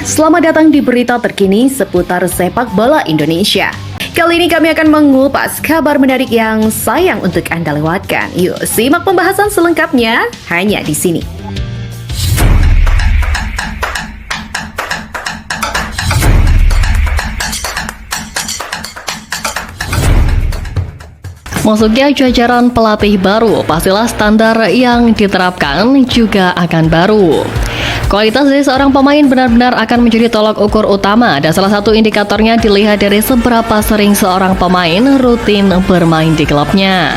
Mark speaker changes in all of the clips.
Speaker 1: Selamat datang di berita terkini seputar sepak bola Indonesia. Kali ini kami akan mengupas kabar menarik yang sayang untuk Anda lewatkan. Yuk, simak pembahasan selengkapnya hanya di sini. Masuknya jajaran pelatih baru, pastilah standar yang diterapkan juga akan baru. Kualitas dari seorang pemain benar-benar akan menjadi tolak ukur utama dan salah satu indikatornya dilihat dari seberapa sering seorang pemain rutin bermain di klubnya.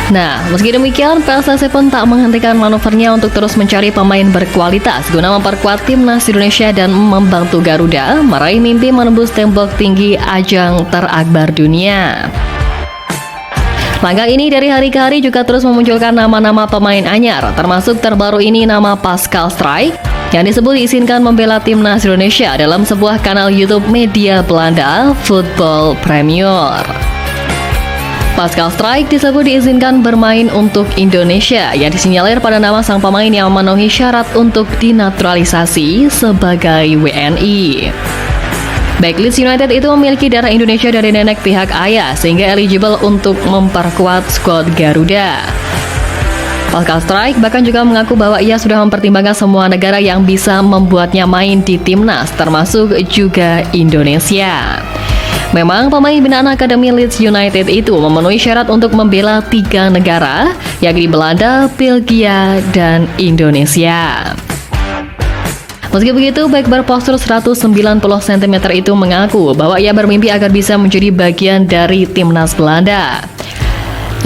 Speaker 1: Nah, meski demikian, PSSI pun tak menghentikan manuvernya untuk terus mencari pemain berkualitas guna memperkuat timnas Indonesia dan membantu Garuda meraih mimpi menembus tembok tinggi ajang terakbar dunia. Langkah ini dari hari ke hari juga terus memunculkan nama-nama pemain anyar, termasuk terbaru ini nama Pascal Struijk yang disebut diizinkan membela timnas Indonesia dalam sebuah kanal YouTube media Belanda, Football Premier. Pascal Struijk disebut diizinkan bermain untuk Indonesia, yang disinyalir pada nama sang pemain yang memenuhi syarat untuk dinaturalisasi sebagai WNI. Baik, Leeds United itu memiliki darah Indonesia dari nenek pihak ayah sehingga eligible untuk memperkuat skuad Garuda. Pascal Struijk bahkan juga mengaku bahwa ia sudah mempertimbangkan semua negara yang bisa membuatnya main di timnas, termasuk juga Indonesia. Memang pemain binaan Akademi Leeds United itu memenuhi syarat untuk membela 3 negara, yakni Belanda, Belgia, dan Indonesia. Meski begitu, bek berpostur 190 cm itu mengaku bahwa ia bermimpi agar bisa menjadi bagian dari timnas Belanda.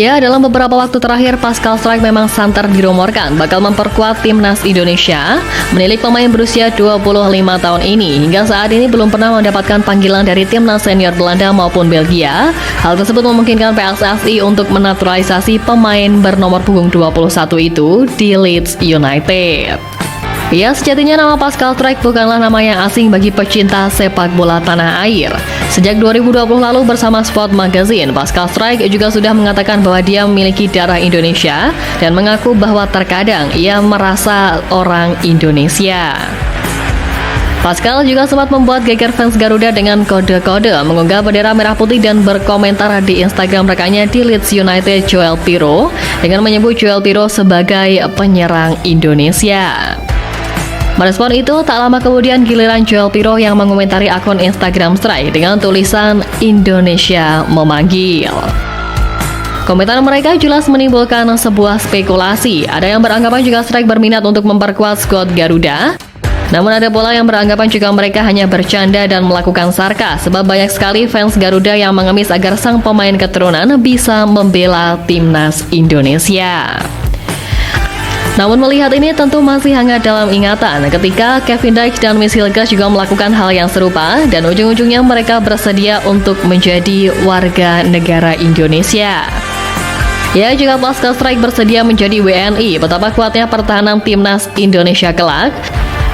Speaker 1: Ya, dalam beberapa waktu terakhir, Pascal Struijk memang santer dirumorkan bakal memperkuat timnas Indonesia, menilik pemain berusia 25 tahun ini. Hingga saat ini belum pernah mendapatkan panggilan dari timnas senior Belanda maupun Belgia. Hal tersebut memungkinkan PSSI untuk menaturalisasi pemain bernomor punggung 21 itu di Leeds United. Ya, sejatinya nama Pascal Struijk bukanlah nama yang asing bagi pecinta sepak bola tanah air. Sejak 2020 lalu bersama Sport Magazine, Pascal Struijk juga sudah mengatakan bahwa dia memiliki darah Indonesia dan mengaku bahwa terkadang ia merasa orang Indonesia. Pascal juga sempat membuat geger fans Garuda dengan kode-kode mengunggah bendera merah putih dan berkomentar di Instagram rekannya di Leeds United, Joel Pirou, dengan menyebut Joel Pirou sebagai penyerang Indonesia. Merespon itu, tak lama kemudian giliran Joel Pirou yang mengomentari akun Instagram Struijk dengan tulisan Indonesia memanggil. Komentar mereka jelas menimbulkan sebuah spekulasi. Ada yang beranggapan juga Struijk berminat untuk memperkuat skuad Garuda. Namun ada pula yang beranggapan juga mereka hanya bercanda dan melakukan sarkas, sebab banyak sekali fans Garuda yang mengemis agar sang pemain keturunan bisa membela timnas Indonesia. Namun melihat ini tentu masih hangat dalam ingatan ketika Kevin Dijk dan Miss Hilgers juga melakukan hal yang serupa dan ujung-ujungnya mereka bersedia untuk menjadi warga negara Indonesia. Ya, jika Pascal Struijk bersedia menjadi WNI, betapa kuatnya pertahanan timnas Indonesia kelak.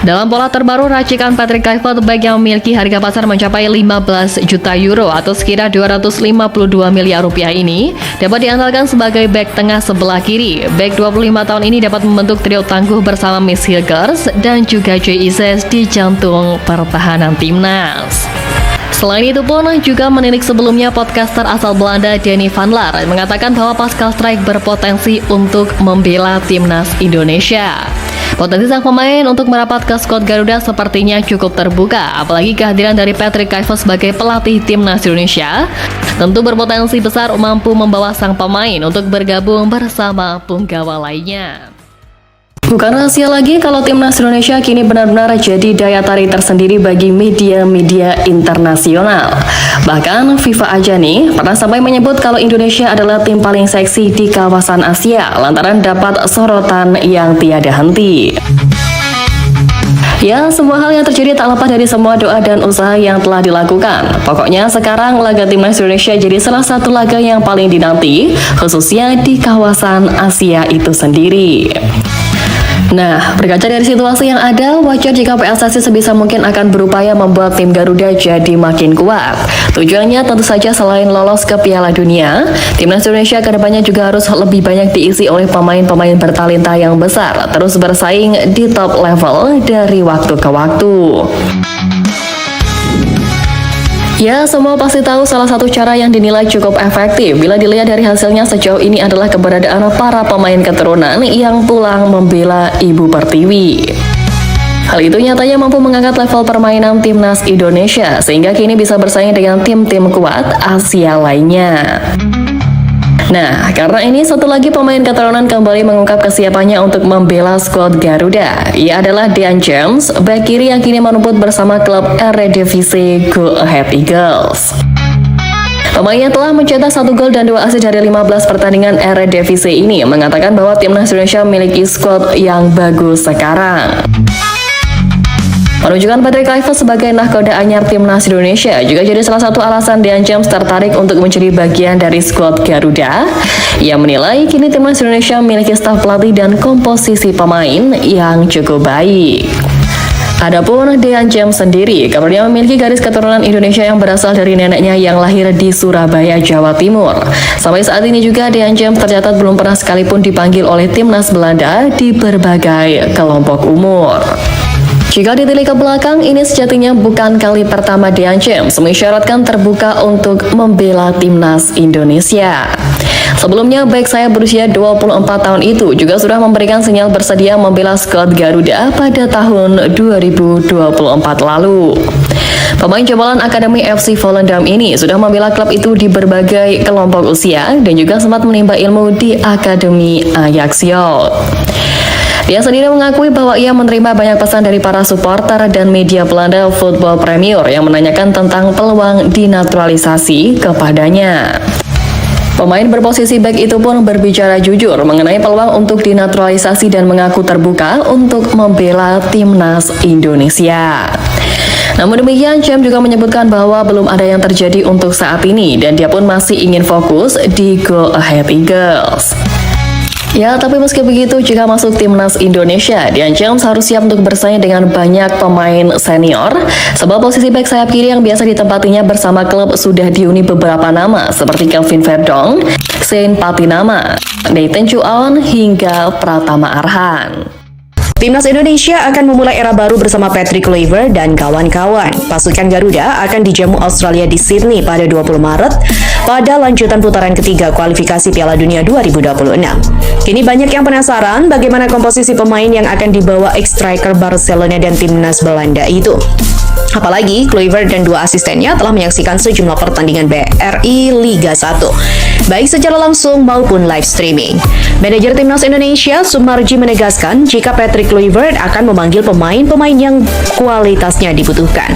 Speaker 1: Dalam pola terbaru racikan Patrick Kluivert, bek yang memiliki harga pasar mencapai 15 juta euro atau sekitar 252 miliar rupiah ini dapat diandalkan sebagai bek tengah sebelah kiri. Bek 25 tahun ini dapat membentuk trio tangguh bersama Miss Hilgers dan juga JIZ di jantung pertahanan timnas. Selain itu pun juga menilik sebelumnya podcaster asal Belanda Danny van Laar mengatakan bahwa Pascal Struijk berpotensi untuk membela timnas Indonesia. Potensi sang pemain untuk merapat ke skuad Garuda sepertinya cukup terbuka, apalagi kehadiran dari Patrick Kluivert sebagai pelatih timnas Indonesia tentu berpotensi besar mampu membawa sang pemain untuk bergabung bersama punggawa lainnya. Bukan rahasia lagi kalau timnas Indonesia kini benar-benar jadi daya tarik tersendiri bagi media-media internasional. Bahkan FIFA aja nih pernah sampai menyebut kalau Indonesia adalah tim paling seksi di kawasan Asia lantaran dapat sorotan yang tiada henti. Ya, semua hal yang terjadi tak lepas dari semua doa dan usaha yang telah dilakukan. Pokoknya sekarang laga timnas Indonesia jadi salah satu laga yang paling dinanti, khususnya di kawasan Asia itu sendiri. Nah, berkaca dari situasi yang ada, wajar jika PSSI sebisa mungkin akan berupaya membuat tim Garuda jadi makin kuat. Tujuannya tentu saja selain lolos ke Piala Dunia, Timnas Indonesia kedepannya juga harus lebih banyak diisi oleh pemain-pemain bertalenta yang besar, terus bersaing di top level dari waktu ke waktu. Ya, semua pasti tahu salah satu cara yang dinilai cukup efektif bila dilihat dari hasilnya sejauh ini adalah keberadaan para pemain keturunan yang pulang membela Ibu Pertiwi. Hal itu nyatanya mampu mengangkat level permainan Timnas Indonesia sehingga kini bisa bersaing dengan tim-tim kuat Asia lainnya. Nah, karena ini satu lagi pemain keturunan kembali mengungkap kesiapannya untuk membela skuad Garuda. Ia adalah Dean James, bek kiri yang kini merumput bersama klub Eredivisie Go Ahead Eagles. Pemainnya telah mencetak 1 gol dan 2 assist dari 15 pertandingan Eredivisie ini, mengatakan bahwa Timnas Indonesia memiliki skuad yang bagus sekarang. Penunjukan Patrick Kluivert sebagai nahkoda anyar Timnas Indonesia juga jadi salah satu alasan Dean James tertarik untuk menjadi bagian dari skuad Garuda. Ia menilai kini Timnas Indonesia memiliki staf pelatih dan komposisi pemain yang cukup baik. Adapun Dean James sendiri, kabarnya memiliki garis keturunan Indonesia yang berasal dari neneknya yang lahir di Surabaya, Jawa Timur. Sampai saat ini juga Dean James tercatat belum pernah sekalipun dipanggil oleh Timnas Belanda di berbagai kelompok umur. Jika ditilik ke belakang, ini sejatinya bukan kali pertama Dean James mengisyaratkan terbuka untuk membela Timnas Indonesia. Sebelumnya, bek sayap berusia 24 tahun itu juga sudah memberikan sinyal bersedia membela skuad Garuda pada tahun 2024 lalu. Pemain jebolan Akademi FC Volendam ini sudah membela klub itu di berbagai kelompok usia dan juga sempat menimba ilmu di Akademi Ajaxios. Dia sendiri mengakui bahwa ia menerima banyak pesan dari para supporter dan media Belanda Football Premier yang menanyakan tentang peluang dinaturalisasi kepadanya. Pemain berposisi bek itu pun berbicara jujur mengenai peluang untuk dinaturalisasi dan mengaku terbuka untuk membela Timnas Indonesia. Namun demikian, James juga menyebutkan bahwa belum ada yang terjadi untuk saat ini dan dia pun masih ingin fokus di Go Ahead Eagles. Ya, tapi meski begitu, jika masuk Timnas Indonesia, Dean James harus siap untuk bersaing dengan banyak pemain senior, sebab posisi bek sayap kiri yang biasa ditempatinya bersama klub sudah dihuni beberapa nama, seperti Kelvin Verdong, Xain Patinama, Nathan Chuan, hingga Pratama Arhan.
Speaker 2: Timnas Indonesia akan memulai era baru bersama Patrick Kluivert dan kawan-kawan. Pasukan Garuda akan dijamu Australia di Sydney pada 20 Maret pada lanjutan putaran ketiga kualifikasi Piala Dunia 2026. Kini banyak yang penasaran bagaimana komposisi pemain yang akan dibawa ex-striker Barcelona dan Timnas Belanda itu. Apalagi Kluivert dan 2 asistennya telah menyaksikan sejumlah pertandingan BRI Liga 1, baik secara langsung maupun live streaming. Manajer Timnas Indonesia, Sumarji, menegaskan jika Patrick Kluivert akan memanggil pemain-pemain yang kualitasnya dibutuhkan.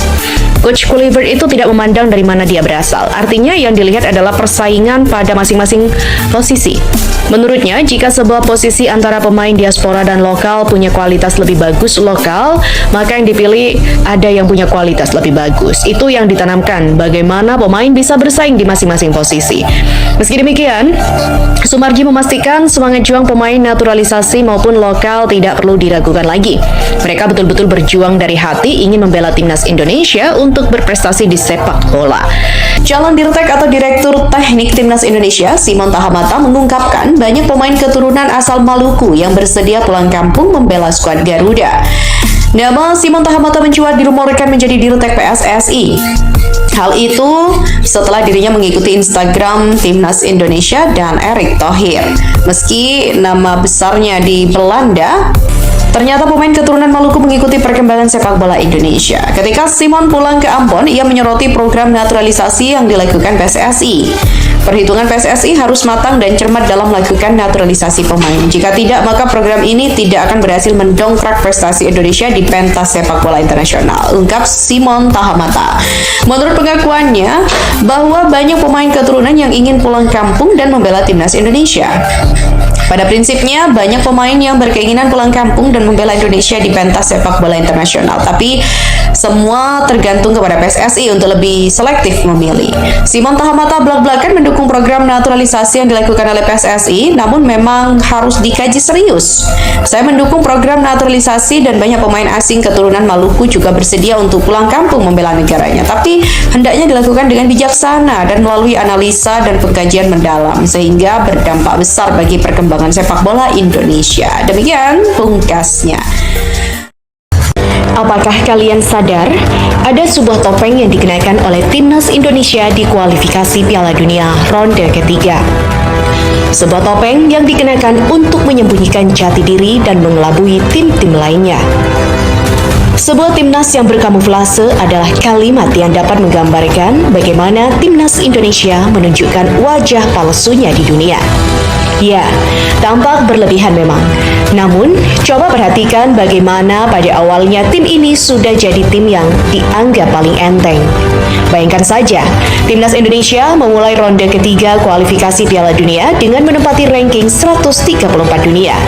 Speaker 2: Coach Kluivert itu tidak memandang dari mana dia berasal. Artinya yang dilihat adalah persaingan pada masing-masing posisi. Menurutnya, jika sebuah posisi antara pemain diaspora dan lokal punya kualitas lebih bagus lokal, maka yang dipilih ada yang punya kualitas lebih bagus. Itu yang ditanamkan, bagaimana pemain bisa bersaing di masing-masing posisi. Meski demikian, Sumarji memastikan semangat juang pemain naturalisasi maupun lokal tidak perlu diragukan lagi. Mereka betul-betul berjuang dari hati ingin membela Timnas Indonesia untuk berprestasi di sepak bola. Calon Dirtek atau Direktur Teknik Timnas Indonesia, Simon Tahamata, mengungkapkan banyak pemain keturunan asal Maluku yang bersedia pulang kampung membela skuad Garuda. Nama Simon Tahamata mencuat dirumorkan menjadi Dirtek PSSI. Hal itu setelah dirinya mengikuti Instagram Timnas Indonesia dan Erick Thohir. Meski nama besarnya di Belanda, ternyata pemain keturunan Maluku mengikuti perkembangan sepak bola Indonesia. Ketika Simon pulang ke Ambon, ia menyoroti program naturalisasi yang dilakukan PSSI. Perhitungan PSSI harus matang dan cermat dalam melakukan naturalisasi pemain. Jika tidak, maka program ini tidak akan berhasil mendongkrak prestasi Indonesia di pentas sepak bola internasional, ungkap Simon Tahamata. Menurut pengakuannya, bahwa banyak pemain keturunan yang ingin pulang kampung dan membela Timnas Indonesia. Pada prinsipnya, banyak pemain yang berkeinginan pulang kampung dan membela Indonesia di pentas sepak bola internasional. Tapi semua tergantung kepada PSSI untuk lebih selektif memilih. Simon Tahamata belak-belakan mendukung program naturalisasi yang dilakukan oleh PSSI, namun memang harus dikaji serius. Saya mendukung program naturalisasi dan banyak pemain asing keturunan Maluku juga bersedia untuk pulang kampung membela negaranya. Tapi hendaknya dilakukan dengan bijaksana dan melalui analisa dan pengkajian mendalam sehingga berdampak besar bagi perkembangan sepak bola Indonesia. Demikian pungkasnya. Apakah kalian sadar ada sebuah topeng yang dikenakan oleh timnas Indonesia di kualifikasi Piala Dunia ronde ketiga? Sebuah topeng yang dikenakan untuk menyembunyikan jati diri dan mengelabui tim-tim lainnya. Sebuah timnas yang berkamuflase adalah kalimat yang dapat menggambarkan bagaimana timnas Indonesia menunjukkan wajah palsunya di dunia. Ya, tampak berlebihan memang. Namun, coba perhatikan bagaimana pada awalnya tim ini sudah jadi tim yang dianggap paling enteng. Bayangkan saja, timnas Indonesia memulai ronde ketiga kualifikasi Piala Dunia dengan menempati ranking 134 dunia.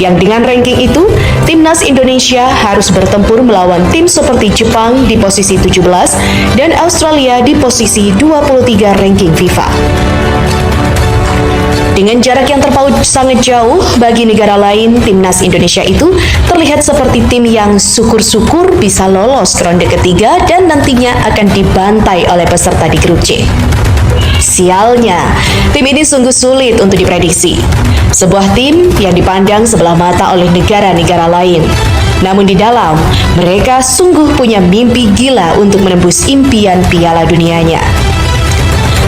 Speaker 2: Yang dengan ranking itu, timnas Indonesia harus bertempur melawan tim seperti Jepang di posisi 17 dan Australia di posisi 23 ranking FIFA. Dengan jarak yang terpaut sangat jauh bagi negara lain, timnas Indonesia itu terlihat seperti tim yang syukur-syukur bisa lolos ke ronde ketiga dan nantinya akan dibantai oleh peserta di grup C. Sialnya, tim ini sungguh sulit untuk diprediksi. Sebuah tim yang dipandang sebelah mata oleh negara-negara lain. Namun di dalam, mereka sungguh punya mimpi gila untuk menembus impian Piala Dunianya.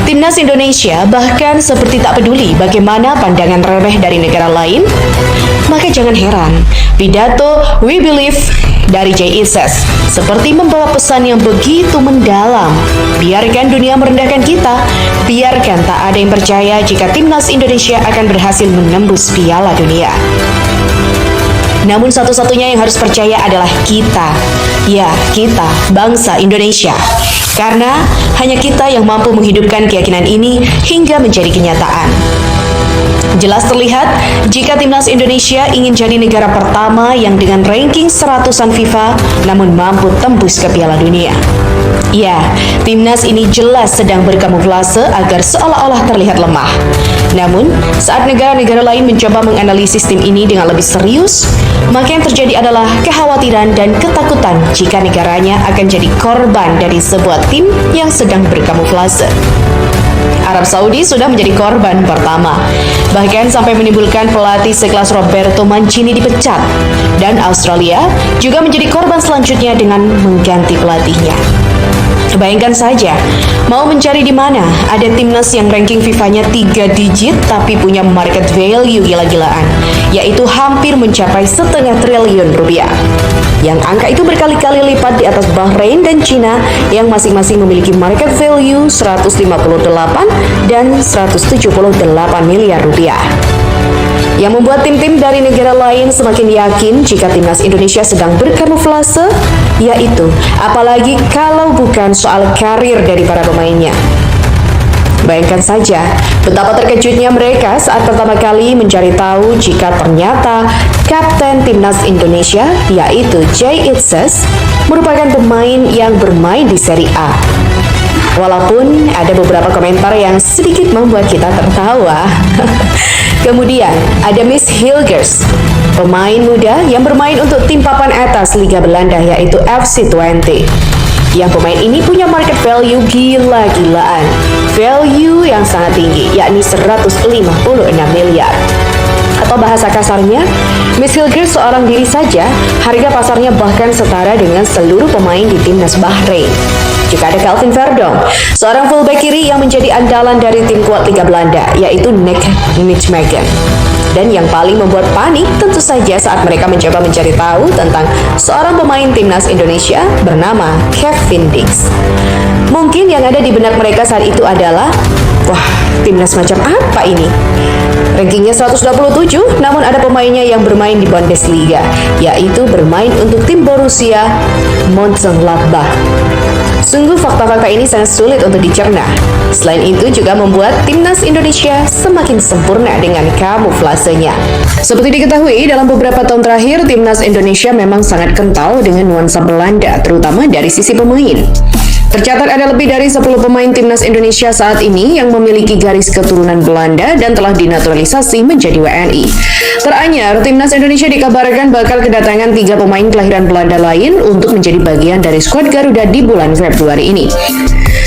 Speaker 2: Timnas Indonesia bahkan seperti tak peduli bagaimana pandangan remeh dari negara lain. Maka jangan heran, pidato We Believe dari Jay Itzes seperti membawa pesan yang begitu mendalam. Biarkan dunia merendahkan kita, biarkan tak ada yang percaya jika timnas Indonesia akan berhasil menembus Piala Dunia. Namun satu-satunya yang harus percaya adalah kita. Ya, kita, bangsa Indonesia. Karena hanya kita yang mampu menghidupkan keyakinan ini hingga menjadi kenyataan. Jelas terlihat jika timnas Indonesia ingin jadi negara pertama yang dengan ranking 100-an FIFA namun mampu tembus ke Piala Dunia. Ya, timnas ini jelas sedang berkamuflase agar seolah-olah terlihat lemah. Namun, saat negara-negara lain mencoba menganalisis tim ini dengan lebih serius, maka yang terjadi adalah kekhawatiran dan ketakutan jika negaranya akan jadi korban dari sebuah tim yang sedang berkamuflase. Arab Saudi sudah menjadi korban pertama, bahkan sampai menimbulkan pelatih sekelas Roberto Mancini dipecat, dan Australia juga menjadi korban selanjutnya dengan mengganti pelatihnya. Bayangkan saja, mau mencari di mana ada timnas yang ranking FIFA-nya 3 digit tapi punya market value gila-gilaan, yaitu hampir mencapai 0,5 triliun rupiah. Yang angka itu berkali-kali lipat di atas Bahrain dan Cina yang masing-masing memiliki market value 158 dan 178 miliar rupiah. Yang membuat tim-tim dari negara lain semakin yakin jika timnas Indonesia sedang berkamuflase, yaitu apalagi kalau bukan soal karir dari para pemainnya. Bayangkan saja betapa terkejutnya mereka saat pertama kali mencari tahu jika ternyata kapten timnas Indonesia, yaitu Jay Itzes, merupakan pemain yang bermain di Serie A. Walaupun ada beberapa komentar yang sedikit membuat kita tertawa. Kemudian ada Miss Hilgers, pemain muda yang bermain untuk tim papan atas Liga Belanda yaitu FC Twente. Yang pemain ini punya market value gila-gilaan, value yang sangat tinggi yakni 156 miliar. Atau bahasa kasarnya, Miss Hilgers seorang diri saja, harga pasarnya bahkan setara dengan seluruh pemain di timnas Bahrain. Juga ada Calvin Verdonk, seorang fullback kiri yang menjadi andalan dari tim kuat Liga Belanda, yaitu Nick Nijmegen. Dan yang paling membuat panik tentu saja saat mereka mencoba mencari tahu tentang seorang pemain timnas Indonesia bernama Kevin Dix. Mungkin yang ada di benak mereka saat itu adalah, wah, timnas macam apa ini? Rankingnya 127, namun ada pemainnya yang bermain di Bundesliga, yaitu bermain untuk tim Borussia Mönchengladbach. Sungguh fakta-fakta ini sangat sulit untuk dicerna. Selain itu juga membuat timnas Indonesia semakin sempurna dengan kamuflasenya. Seperti diketahui, dalam beberapa tahun terakhir, timnas Indonesia memang sangat kental dengan nuansa Belanda, terutama dari sisi pemain. Tercatat ada lebih dari 10 pemain timnas Indonesia saat ini yang memiliki garis keturunan Belanda dan telah dinaturalisasi menjadi WNI. Teranyar, timnas Indonesia dikabarkan bakal kedatangan 3 pemain kelahiran Belanda lain untuk menjadi bagian dari skuad Garuda di bulan Februari ini.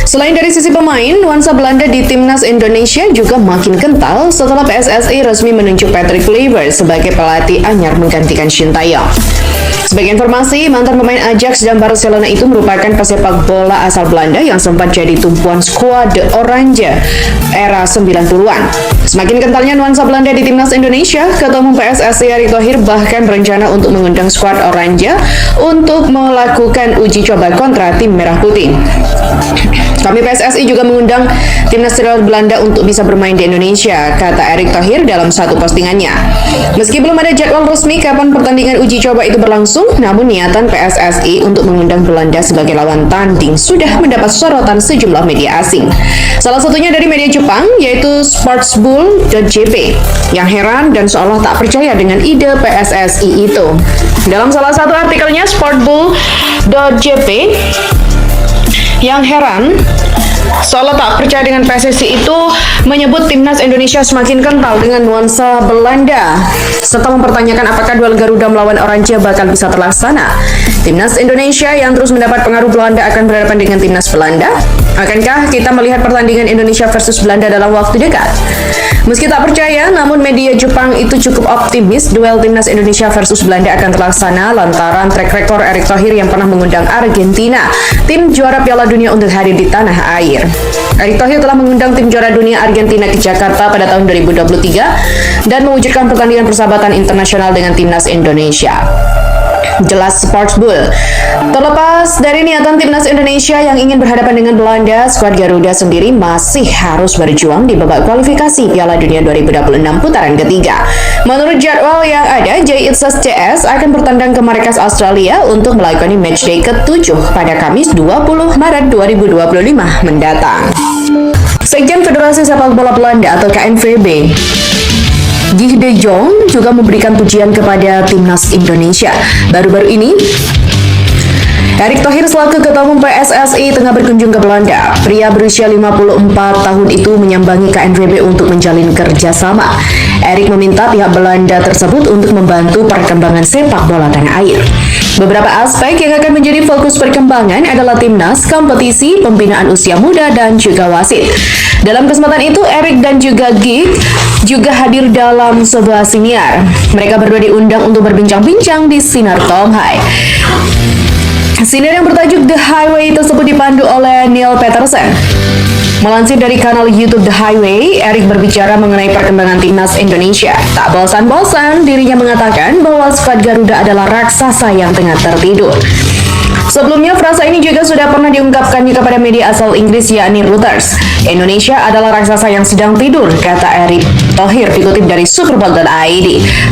Speaker 2: Selain dari sisi pemain, nuansa Belanda di timnas Indonesia juga makin kental setelah PSSI resmi menunjuk Patrick Kluivert sebagai pelatih anyar menggantikan Shin Tae-yong. Sebagai informasi, mantan pemain Ajax dan Barcelona itu merupakan pesepak bola asal Belanda yang sempat jadi tumpuan skuad De Oranje era 90-an. Semakin kentalnya nuansa Belanda di timnas Indonesia, Ketua Umum PSSI Erick Thohir bahkan berencana untuk mengundang skuad Oranje untuk melakukan uji coba kontra tim Merah Putih. Kami PSSI juga mengundang timnas senior Belanda untuk bisa bermain di Indonesia, kata Erick Thohir dalam satu postingannya. Meski belum ada jadwal resmi kapan pertandingan uji coba itu berlangsung, namun niatan PSSI untuk mengundang Belanda sebagai lawan tanding sudah mendapat sorotan sejumlah media asing. Salah satunya dari media Jepang, yaitu sportsbull.jp, yang heran dan seolah tak percaya dengan ide PSSI itu. Dalam salah satu artikelnya, sportsbull.jp yang heran seolah tak percaya dengan PSSI itu menyebut timnas Indonesia semakin kental dengan nuansa Belanda serta mempertanyakan apakah duel Garuda melawan Oranje bakal bisa terlaksana. Timnas Indonesia yang terus mendapat pengaruh Belanda akan berhadapan dengan timnas Belanda. Akankah kita melihat pertandingan Indonesia versus Belanda dalam waktu dekat? Meski tak percaya, namun media Jepang itu cukup optimis duel timnas Indonesia versus Belanda akan terlaksana lantaran track record Erick Thohir yang pernah mengundang Argentina, tim juara Piala Dunia, untuk hadir di tanah air. Erick Thohir telah mengundang tim juara dunia Argentina ke Jakarta pada tahun 2023 dan mewujudkan pertandingan persahabatan internasional dengan timnas Indonesia. Jelas Sportsbull. Terlepas dari niatan timnas Indonesia yang ingin berhadapan dengan Belanda, skuad Garuda sendiri masih harus berjuang di babak kualifikasi Piala Dunia 2026 putaran ketiga. Menurut jadwal yang ada, JITSAS CS akan bertandang ke Marrakesh, Australia untuk melakoni matchday ke-7 pada Kamis 20 Maret 2025 mendatang. Sekjen Federasi Sepak Bola Belanda atau KNVB, Guy de Jong, juga memberikan pujian kepada timnas Indonesia. Baru-baru ini, Erick Thohir selaku Ketua Umum PSSI tengah berkunjung ke Belanda. Pria berusia 54 tahun itu menyambangi KNVB untuk menjalin kerjasama. Erick meminta pihak Belanda tersebut untuk membantu perkembangan sepak bola tanah air. Beberapa aspek yang akan menjadi fokus perkembangan adalah timnas, kompetisi, pembinaan usia muda, dan juga wasit. Dalam kesempatan itu, Erick dan juga Gig juga hadir dalam sebuah siniar. Mereka berdua diundang untuk berbincang-bincang di Sinar Tomhai. Siniar yang bertajuk The Highway tersebut dipandu oleh Neil Peterson. Melansir dari kanal YouTube The Highway, Erick berbicara mengenai perkembangan timnas Indonesia. Tak bosan-bosan, dirinya mengatakan bahwa skuad Garuda adalah raksasa yang tengah tertidur. Sebelumnya, frasa ini juga sudah pernah diungkapkannya kepada media asal Inggris yakni Reuters. Indonesia adalah raksasa yang sedang tidur, kata Erick Thohir dikutip dari Superbowl.id.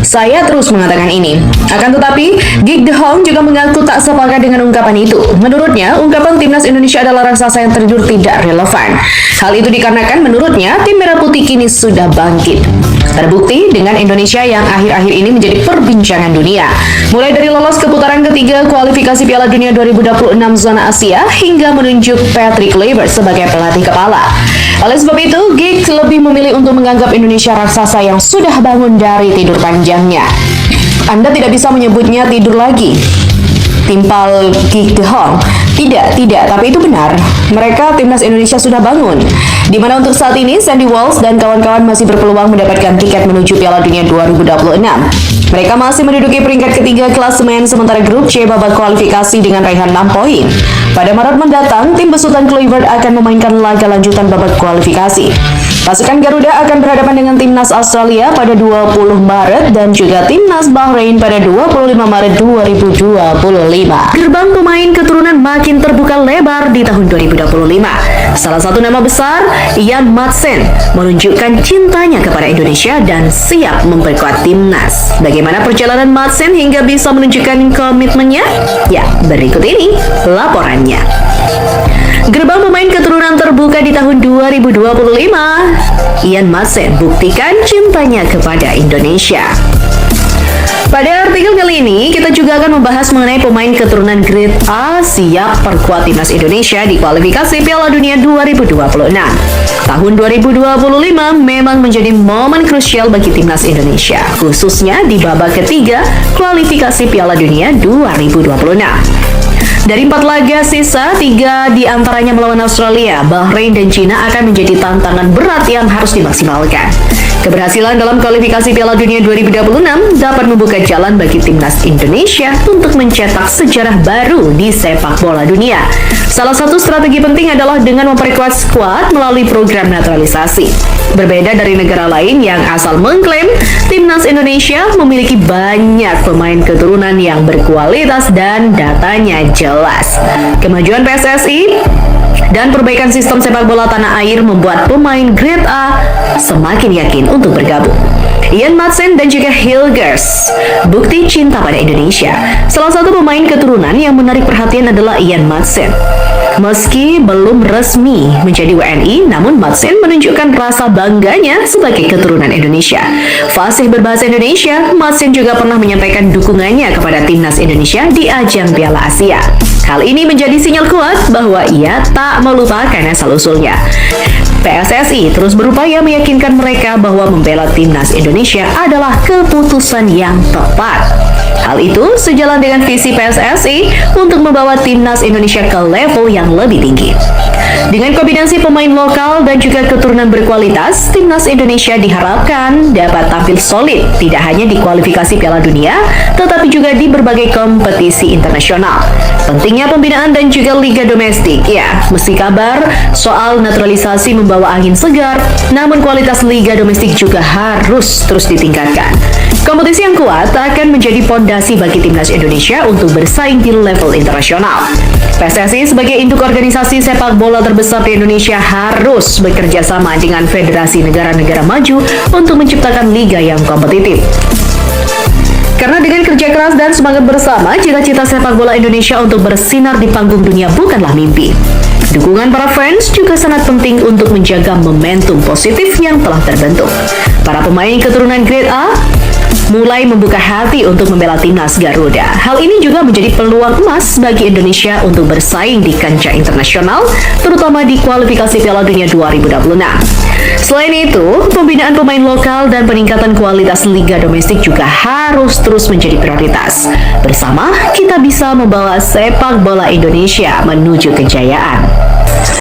Speaker 2: Saya terus mengatakan ini. Akan tetapi, Gig de Jong juga mengaku tak sepakat dengan ungkapan itu. Menurutnya, ungkapan timnas Indonesia adalah raksasa yang tertidur tidak relevan. Hal itu dikarenakan menurutnya tim Merah Putih kini sudah bangkit. Terbukti dengan Indonesia yang akhir-akhir ini menjadi perbincangan dunia. Mulai dari lolos ke putaran ketiga kualifikasi Piala Dunia 2026 zona Asia hingga menunjuk Patrick Kluivert sebagai pelatih kepala. Oleh sebab itu, Gig lebih memilih untuk menganggap Indonesia raksasa yang sudah bangun dari tidur panjangnya. Anda tidak bisa menyebutnya tidur lagi, timpal Gig de Jong. Tidak, tapi itu benar. Mereka timnas Indonesia sudah bangun. Di mana untuk saat ini Sandy Walsh dan kawan-kawan masih berpeluang mendapatkan tiket menuju Piala Dunia 2026. Mereka masih menduduki peringkat ketiga klasemen sementara grup C babak kualifikasi dengan raihan 6 poin. Pada Maret mendatang, tim besutan Kluivert akan memainkan laga lanjutan babak kualifikasi. Pasukan Garuda akan berhadapan dengan timnas Australia pada 20 Maret dan juga timnas Bahrain pada 25 Maret 2025. Gerbang pemain keturunan makin terbuka lebar di tahun 2025. Salah satu nama besar, Jan Madsen, menunjukkan cintanya kepada Indonesia dan siap memperkuat timnas. Bagaimana perjalanan Madsen hingga bisa menunjukkan komitmennya? Ya, berikut ini laporannya. Gerbang pemain keturunan terbuka di tahun 2025. Ian Madsen buktikan cintanya kepada Indonesia. Pada artikel kali ini, kita juga akan membahas mengenai pemain keturunan Grade A siap perkuat timnas Indonesia di kualifikasi Piala Dunia 2026. Tahun 2025 memang menjadi momen krusial bagi timnas Indonesia, khususnya di babak ketiga kualifikasi Piala Dunia 2026. Dari 4 laga sisa, 3 diantaranya melawan Australia, Bahrain, dan Cina akan menjadi tantangan berat yang harus dimaksimalkan. Keberhasilan dalam kualifikasi Piala Dunia 2026 dapat membuka jalan bagi timnas Indonesia untuk mencetak sejarah baru di sepak bola dunia. Salah satu strategi penting adalah dengan memperkuat skuad melalui program naturalisasi. Berbeda dari negara lain yang asal mengklaim, timnas Indonesia memiliki banyak pemain keturunan yang berkualitas dan datanya jelas. Kemajuan PSSI dan perbaikan sistem sepak bola tanah air membuat pemain Grade A semakin yakin untuk bergabung. Ian Madsen dan juga Hilgers bukti cinta pada Indonesia. Salah satu pemain keturunan yang menarik perhatian adalah Ian Madsen. Meski belum resmi menjadi WNI, namun Madsen menunjukkan rasa bangganya sebagai keturunan Indonesia. Fasih berbahasa Indonesia, Madsen juga pernah menyampaikan dukungannya kepada timnas Indonesia di ajang Piala Asia. Hal ini menjadi sinyal kuat bahwa ia tak melupakan asal-usulnya. PSSI terus berupaya meyakinkan mereka bahwa membela timnas Indonesia adalah keputusan yang tepat. Hal itu sejalan dengan visi PSSI untuk membawa timnas Indonesia ke level yang lebih tinggi. Dengan kombinasi pemain lokal dan juga keturunan berkualitas, timnas Indonesia diharapkan dapat tampil solid tidak hanya di kualifikasi Piala Dunia, tetapi juga di berbagai kompetisi internasional. Pentingnya pembinaan dan juga liga domestik, ya, meski kabar soal naturalisasi membawa angin segar, namun kualitas liga domestik juga harus terus ditingkatkan. Kompetisi yang kuat akan menjadi fondasi bagi timnas Indonesia untuk bersaing di level internasional. PSSI sebagai induk organisasi sepak bola terbesar di Indonesia harus bekerja sama dengan federasi negara-negara maju untuk menciptakan liga yang kompetitif. Karena dengan kerja keras dan semangat bersama, cita-cita sepak bola Indonesia untuk bersinar di panggung dunia bukanlah mimpi. Dukungan para fans juga sangat penting untuk menjaga momentum positif yang telah terbentuk. Para pemain keturunan Grade A mulai membuka hati untuk membela timnas Garuda. Hal ini juga menjadi peluang emas bagi Indonesia untuk bersaing di kancah internasional, terutama di kualifikasi Piala Dunia 2026. Selain itu, pembinaan pemain lokal dan peningkatan kualitas liga domestik juga harus terus menjadi prioritas. Bersama, kita bisa membawa sepak bola Indonesia menuju kejayaan.